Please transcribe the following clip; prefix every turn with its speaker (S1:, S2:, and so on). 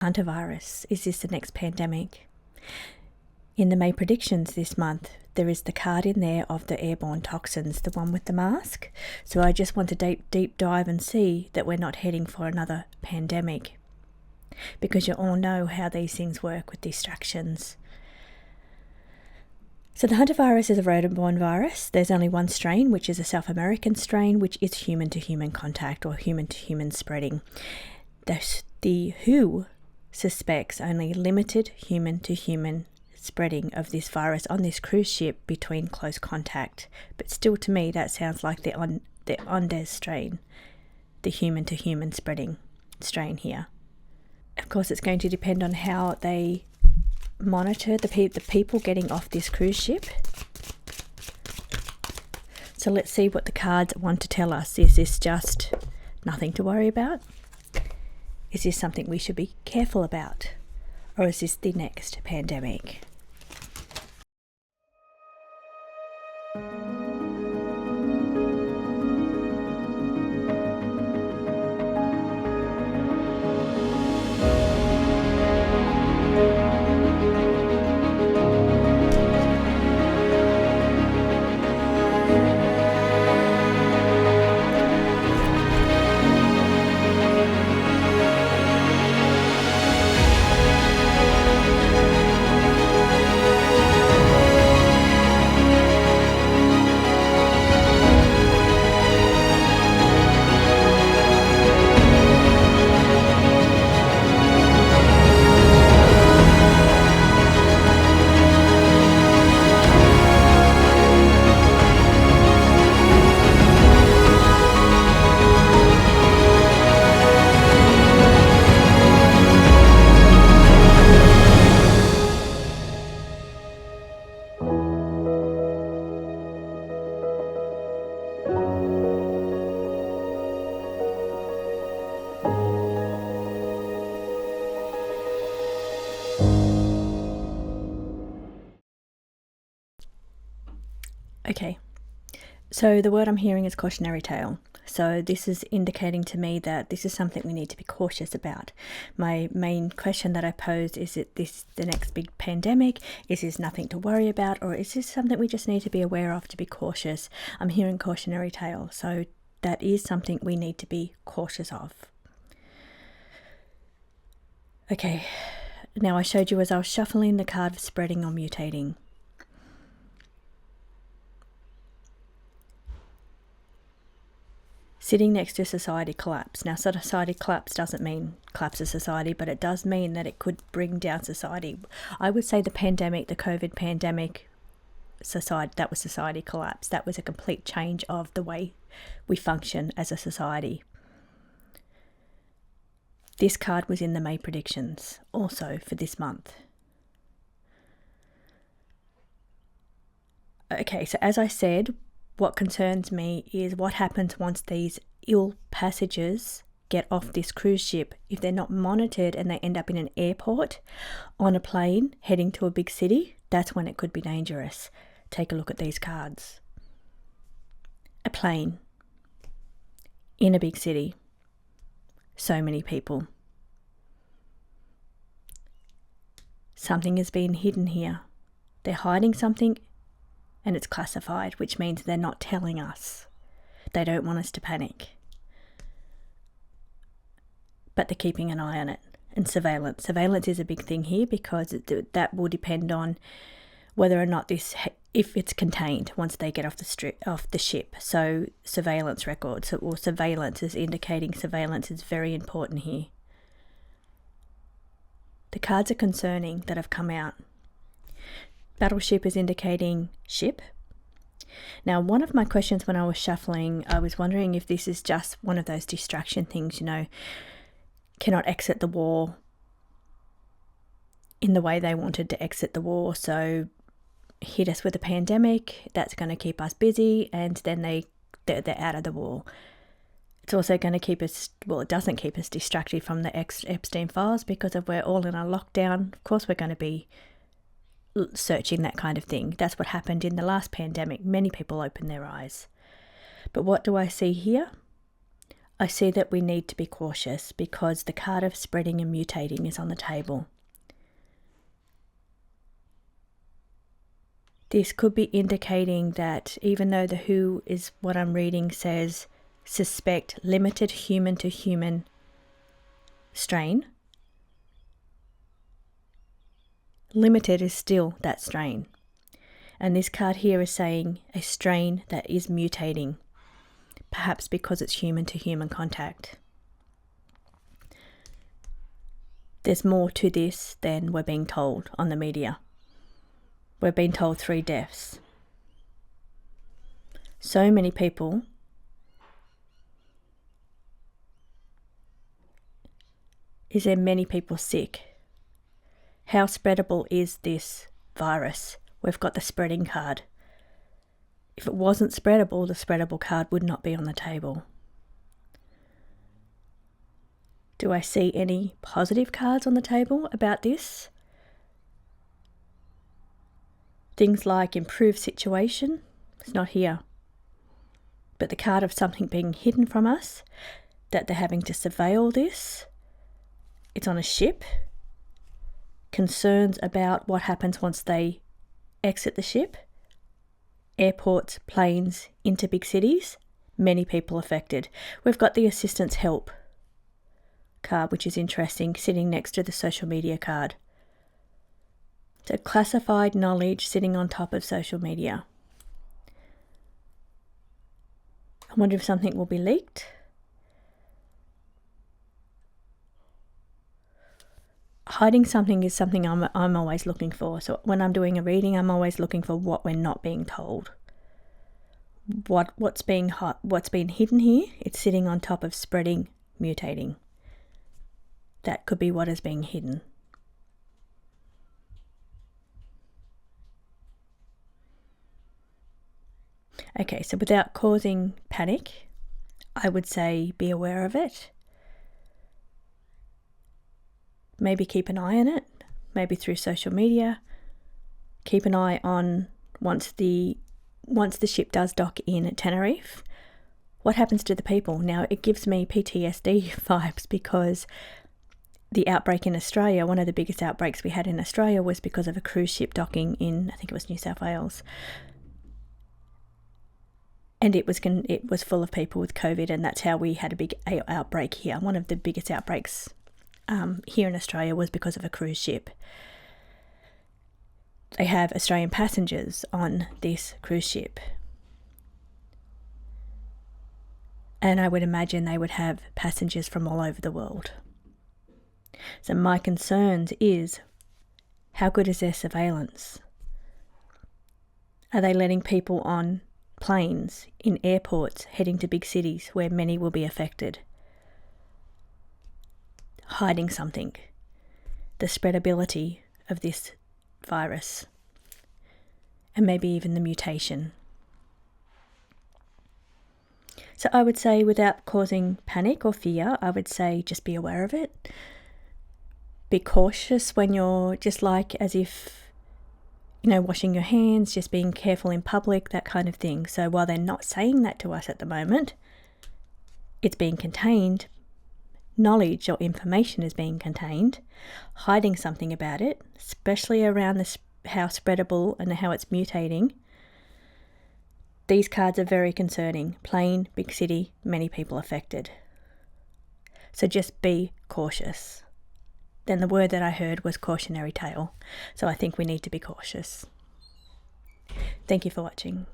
S1: Hantavirus. Is this the next pandemic? In the May predictions this month, there is the card in there of the airborne toxins, the one with the mask. So I just want to deep dive and see that we're not heading for another pandemic, because you all know how these things work with distractions. So the hantavirus is a rodent-borne virus. There's only one strain, which is a South American strain, which is human-to-human contact or human-to-human spreading. The WHO suspects only limited human-to-human spreading of this virus on this cruise ship between close contact. But still, to me, that sounds like the Andes strain, the human-to-human spreading strain here. Of course, it's going to depend on how they monitor the people getting off this cruise ship. So let's see what the cards want to tell us. Is this just nothing to worry about? Is this something we should be careful about? Or is this the next pandemic? Okay, so the word I'm hearing is cautionary tale. So this is indicating to me that this is something we need to be cautious about. My main question that I posed is, this the next big pandemic? Is this nothing to worry about? Or is this something we just need to be aware of, to be cautious? I'm hearing cautionary tale, so that is something we need to be cautious of. Okay, now I showed you as I was shuffling the card of spreading or mutating. Sitting next to society collapse. Now, society collapse doesn't mean collapse of society, but it does mean that it could bring down society. I would say the pandemic, the COVID pandemic, that was society collapse. That was a complete change of the way we function as a society. This card was in the May predictions also for this month. Okay, so as I said, what concerns me is what happens once these ill passengers get off this cruise ship. If they're not monitored and they end up in an airport, on a plane heading to a big city, that's when it could be dangerous. Take a look at these cards. A plane in a big city. So many people. Something has been hidden here. They're hiding something, and it's classified, which means they're not telling us. They don't want us to panic. But they're keeping an eye on it. And surveillance. Surveillance is a big thing here, because that will depend on whether or not if it's contained once they get off the ship. So surveillance records, or surveillance is indicating surveillance is very important here. The cards are concerning that have come out. Battleship is indicating ship. Now, one of my questions when I was shuffling, I was wondering if this is just one of those distraction things, cannot exit the war in the way they wanted to exit the war. So hit us with a pandemic, that's going to keep us busy, and then they're out of the war. It's also going to keep us, it doesn't keep us distracted from the Epstein files, because if we're all in a lockdown, of course we're going to be searching that kind of thing. That's what happened in the last pandemic. Many people opened their eyes. But what do I see here? I see that we need to be cautious because the card of spreading and mutating is on the table. This could be indicating that even though the WHO is what I'm reading says suspect limited human to human strain, limited is still that strain. And this card here is saying a strain that is mutating, perhaps because it's human to human contact. There's more to this than we're being told on the media. We're being told 3 deaths. So many people Is there many people sick? How spreadable is this virus? We've got the spreading card. If it wasn't spreadable, the spreadable card would not be on the table. Do I see any positive cards on the table about this? Things like improved situation, it's not here. But the card of something being hidden from us, that they're having to surveil this, it's on a ship. Concerns about what happens once they exit the ship. Airports, planes, into big cities, many people affected. We've got the assistance help card, which is interesting, sitting next to the social media card. So classified knowledge sitting on top of social media. I wonder if something will be leaked. Hiding something is something I'm always looking for. So when I'm doing a reading, I'm always looking for what we're not being told. What's being hidden here? It's sitting on top of spreading, mutating. That could be what is being hidden. Okay, so without causing panic, I would say be aware of it. Maybe keep an eye on it, maybe through social media. Keep an eye on once the ship does dock in at Tenerife, what happens to the people? Now, it gives me PTSD vibes because the outbreak in Australia, one of the biggest outbreaks we had in Australia was because of a cruise ship docking in, I think it was New South Wales. And it was full of people with COVID, and that's how we had a big outbreak here. One of the biggest outbreaks here in Australia was because of a cruise ship. They have Australian passengers on this cruise ship. And I would imagine they would have passengers from all over the world. So my concerns is, how good is their surveillance? Are they letting people on planes, in airports, heading to big cities where many will be affected? Hiding something. The spreadability of this virus. And maybe even the mutation. So I would say, without causing panic or fear, I would say just be aware of it. Be cautious when you're just like as if, washing your hands, just being careful in public, that kind of thing. So while they're not saying that to us at the moment, it's being contained. Knowledge or information is being contained. Hiding something about it, especially around how spreadable and how it's mutating. These cards are very concerning. Plane, big city, many people affected. So just be cautious. Then the word that I heard was cautionary tale. So I think we need to be cautious. Thank you for watching.